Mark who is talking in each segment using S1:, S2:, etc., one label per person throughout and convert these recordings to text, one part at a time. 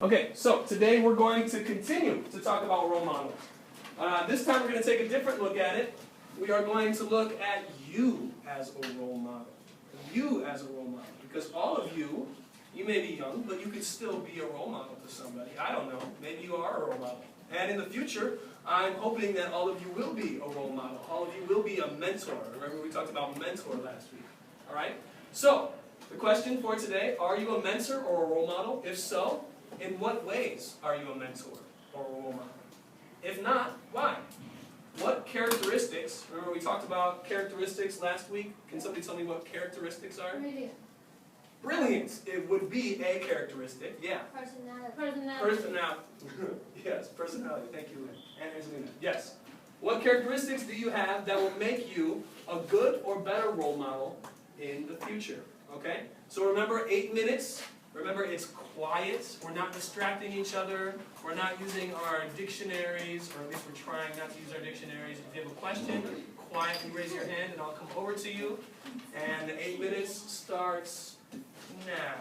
S1: Okay, so today we're going to continue to talk about role models. This time we're going to take a different look at it. We are going to look at you as a role model. You as a role model. Because all of you, you may be young, but you could still be a role model to somebody. I don't know. Maybe you are a role model. And in the future, I'm hoping that all of you will be a role model. All of you will be a mentor. Remember we talked about mentor last week. All right? So, the question for today, are you a mentor or a role model? If so, in what ways are you a mentor or a role model? If not, why? What characteristics, remember we talked about characteristics last week? Can somebody tell me what characteristics are?
S2: Brilliant.
S1: Brilliance, it would be a characteristic, yeah. Personality. Yes, personality, thank you, Lynn. And Angelina, yes. What characteristics do you have that will make you a good or better role model in the future? Okay? So remember 8 minutes. Remember it's quiet. We're not distracting each other. We're not using our dictionaries, or at least we're trying not to use our dictionaries. If you have a question, quietly raise your hand and I'll come over to you. And the 8 minutes starts now.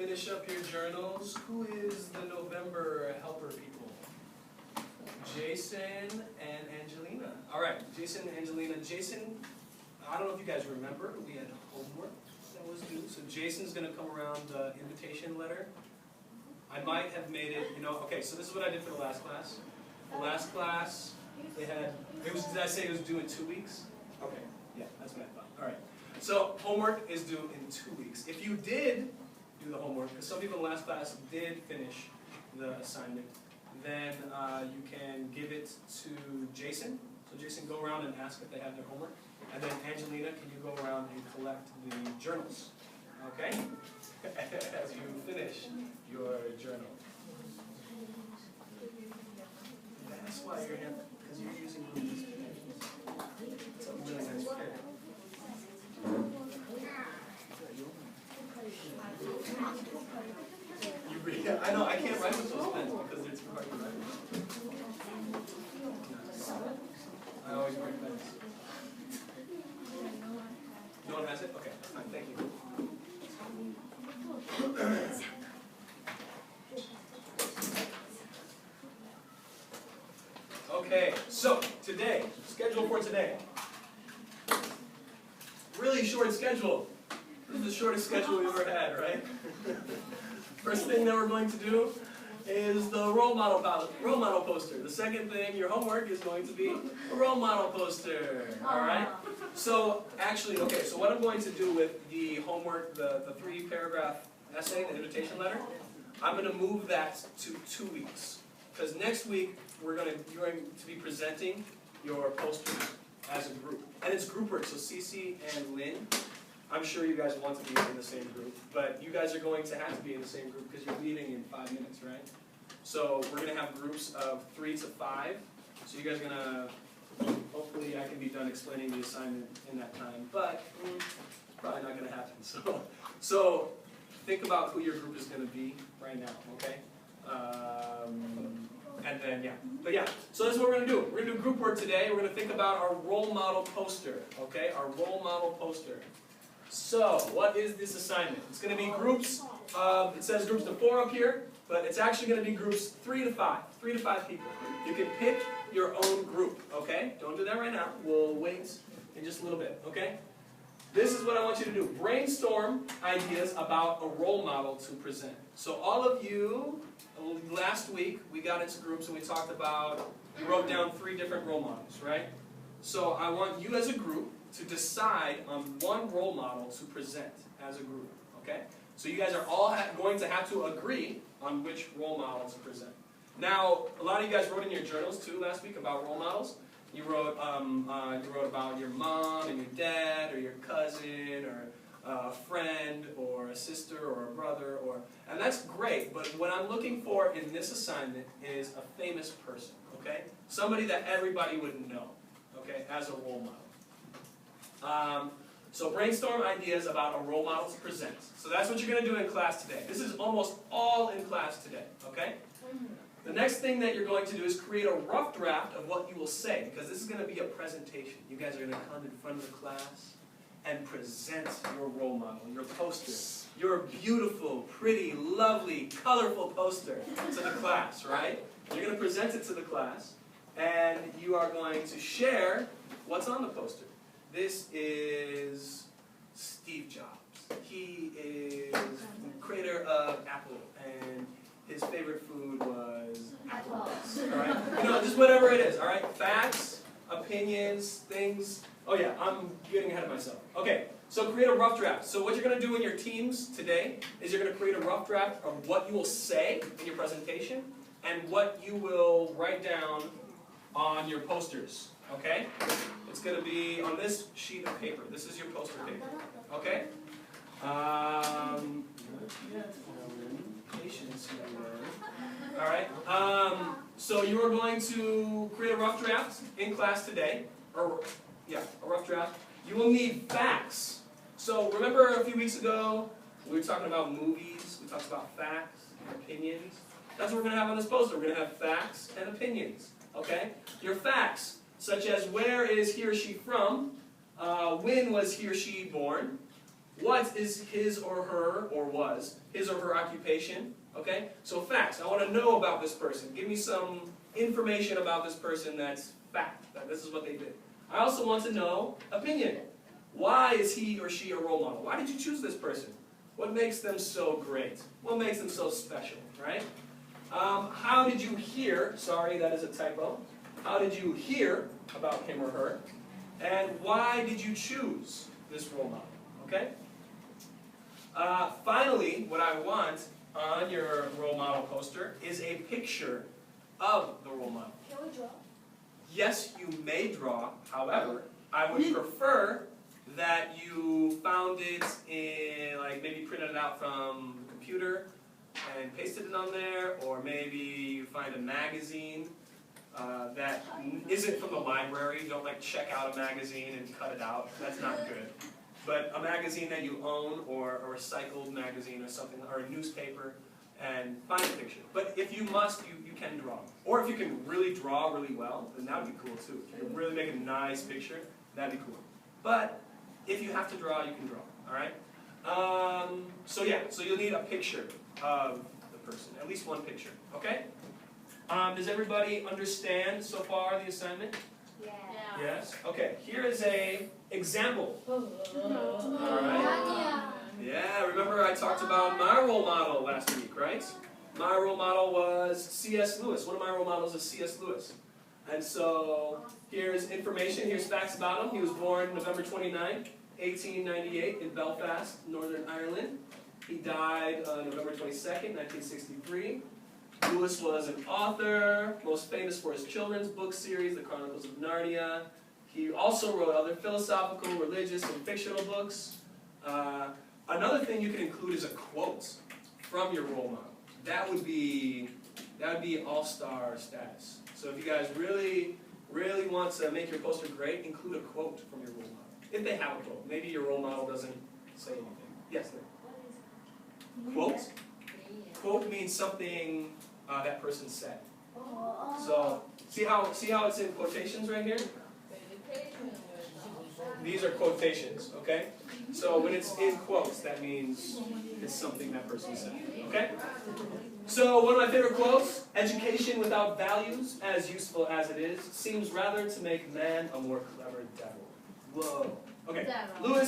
S1: finish up your journals. Who is the November helper people? Jason and Angelina. All right, Jason and Angelina. Jason, I don't know if you guys remember, we had homework that was due. So Jason's going to come around the invitation letter. I might have made it, okay, so this is what I did for the last class. The last class, did I say it was due in 2 weeks? Okay, yeah, that's what I thought. All right. So homework is due in 2 weeks. If you did do the homework, because some people in the last class did finish the assignment, then you can give it to Jason. So Jason, go around and ask if they have their homework. And then Angelina, can you go around and collect the journals? Okay? As you finish your journal. That's why you're here, because you're using these pens. It's a really nice pen. I know, I can't write with those pens because they're too hard to write with. I always bring pens. No one has it? Okay, fine, thank you. Okay, so today, schedule for today. Really short schedule. This is the shortest schedule we've ever had, right? First thing that we're going to do is the role model poster. The second thing, your homework, is going to be a role model poster. All right? So actually, okay, so what I'm going to do with the homework, the 3-paragraph essay, the invitation letter, I'm going to move that to 2 weeks. Because next week, you're going to be presenting your poster as a group. And it's group work, so Cece and Lynn, I'm sure you guys want to be in the same group, but you guys are going to have to be in the same group because you're leaving in 5 minutes, right? So we're going to have groups of 3 to 5. So you guys are going to, hopefully I can be done explaining the assignment in that time, but it's probably not going to happen. So think about who your group is going to be right now, okay? And then, yeah. But yeah, so this is what we're going to do. We're going to do group work today. We're going to think about our role model poster, okay? Our role model poster. So, what is this assignment? It's going to be groups of, it says groups of 4 up here, but it's actually going to be groups 3 to 5. 3 to 5 people. You can pick your own group, okay? Don't do that right now. We'll wait in just a little bit, okay? This is what I want you to do. Brainstorm ideas about a role model to present. So all of you, last week, we got into groups and we talked about, we wrote down 3 different role models, right? So I want you as a group to decide on one role model to present as a group, okay? So you guys are all going to have to agree on which role model to present. Now, a lot of you guys wrote in your journals too last week about role models. You wrote about your mom and your dad, or your cousin, or a friend, or a sister, or a brother, and that's great, but what I'm looking for in this assignment is a famous person, okay? Somebody that everybody would know, okay, as a role model. So brainstorm ideas about a role model to present. So that's what you're going to do in class today. This is almost all in class today, okay? The next thing that you're going to do is create a rough draft of what you will say, because this is going to be a presentation. You guys are going to come in front of the class and present your role model, your poster, your beautiful, pretty, lovely, colorful poster to the class, right? You're going to present it to the class, and you are going to share what's on the poster. This is Steve Jobs. He is the creator of Apple, and his favorite food was apples. All right, just whatever it is. All right, facts, opinions, things. Oh yeah, I'm getting ahead of myself. Okay, so create a rough draft. So what you're going to do in your teams today is you're going to create a rough draft of what you will say in your presentation and what you will write down on your posters. Okay? It's going to be on this sheet of paper. This is your poster paper. Okay? Patience here. Alright? So you are going to create a rough draft in class today. A rough draft. You will need facts. So remember a few weeks ago, we were talking about movies. We talked about facts and opinions. That's what we're going to have on this poster. We're going to have facts and opinions. Okay? Your facts. Such as, where is he or she from? When was he or she born? What is his or her, or was, his or her occupation? Okay? So facts. I want to know about this person. Give me some information about this person that's fact. That this is what they did. I also want to know opinion. Why is he or she a role model? Why did you choose this person? What makes them so great? What makes them so special, right? How did you hear, sorry, that is a typo. How did you hear about him or her? And why did you choose this role model? Okay? Finally, what I want on your role model poster is a picture of the role model.
S2: Can we draw?
S1: Yes, you may draw. However, I would prefer that you found it in, like, maybe printed it out from the computer and pasted it on there, or maybe you find a magazine that isn't from the library. Don't, like, check out a magazine and cut it out. That's not good. But a magazine that you own, or a recycled magazine or something, or a newspaper, and find a picture. But if you must, you can draw. Or if you can really draw really well, then that would be cool too. If you can really make a nice picture, that'd be cool. But if you have to draw, you can draw. Alright? So yeah, so you'll need a picture of the person. At least one picture. Okay? Does everybody understand so far the assignment?
S2: Yeah.
S1: Yes? Okay, here is a example. Alright? Yeah, remember I talked about my role model last week, right? My role model was C.S. Lewis. One of my role models is C.S. Lewis. And so here's information, here's facts about him. He was born November 29, 1898 in Belfast, Northern Ireland. He died November 22nd, 1963. Lewis was an author, most famous for his children's book series, The Chronicles of Narnia. He also wrote other philosophical, religious, and fictional books. Another thing you can include is a quote from your role model. That would be all-star status. So if you guys really, really want to make your poster great, include a quote from your role model. If they have a quote. Maybe your role model doesn't say anything. Yes, there. Quote? Quote means something that person said. So see how it's in quotations right here? These are quotations, okay? So when it's in quotes, that means it's something that person said, okay? So one of my favorite quotes, education without values, as useful as it is, seems rather to make man a more clever devil. Whoa. Okay, Lewis